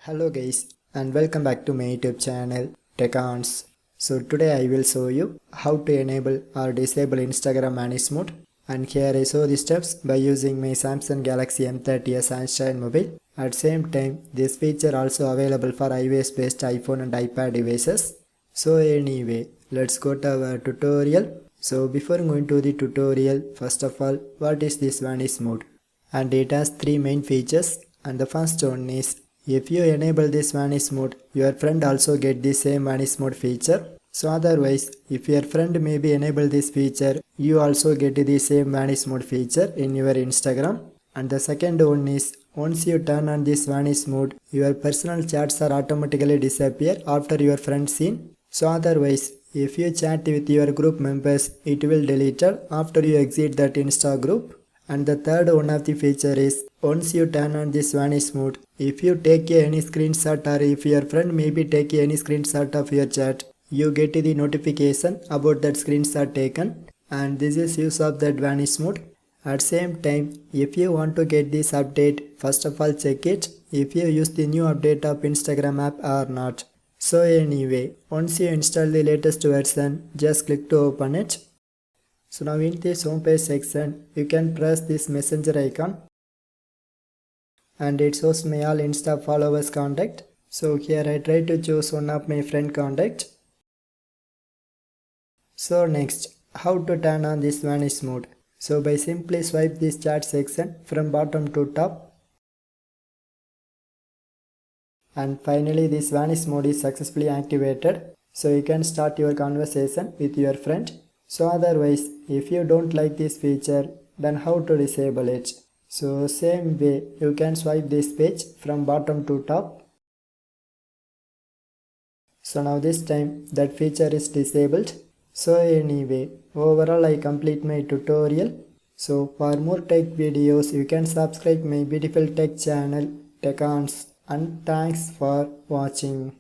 Hello guys and welcome back to my YouTube channel TechOns. So today I will show you how to enable or disable Instagram Vanish mode, and here I show the steps by using my Samsung Galaxy M30s Android mobile. At same time this feature also available for iOS based iPhone and iPad devices. So anyway, let's go to our tutorial. So before going to the tutorial, first of all, what is this Vanish mode? And it has three main features, and the first one is if you enable this Vanish mode, your friend also get the same Vanish mode feature. So otherwise, if your friend maybe enable this feature, you also get the same Vanish mode feature in your Instagram. And the second one is once you turn on this Vanish mode, your personal chats are automatically disappear after your friend seen. So otherwise, if you chat with your group members, it will delete it after you exit that Insta group. And the third one of the feature is once you turn on this Vanish mode, if you take any screenshot or if your friend maybe take any screenshot of your chat, you get the notification about that screenshot taken, and this is use of that Vanish mode. At same time, if you want to get this update, first of all check it if you use the new update of Instagram app or not. So anyway, once you install the latest version, just click to open it. So now in this homepage section, you can press this messenger icon and it shows my all Insta followers contact. So here I try to choose one of my friend contact. So next, how to turn on this Vanish mode? So by simply swipe this chat section from bottom to top. And finally this Vanish mode is successfully activated. So you can start your conversation with your friend. So otherwise, if you don't like this feature, then how to disable it? So same way, you can swipe this page from bottom to top. So now this time that feature is disabled. So anyway, overall I complete my tutorial. So for more tech videos, you can subscribe my beautiful tech channel TechOns, and thanks for watching.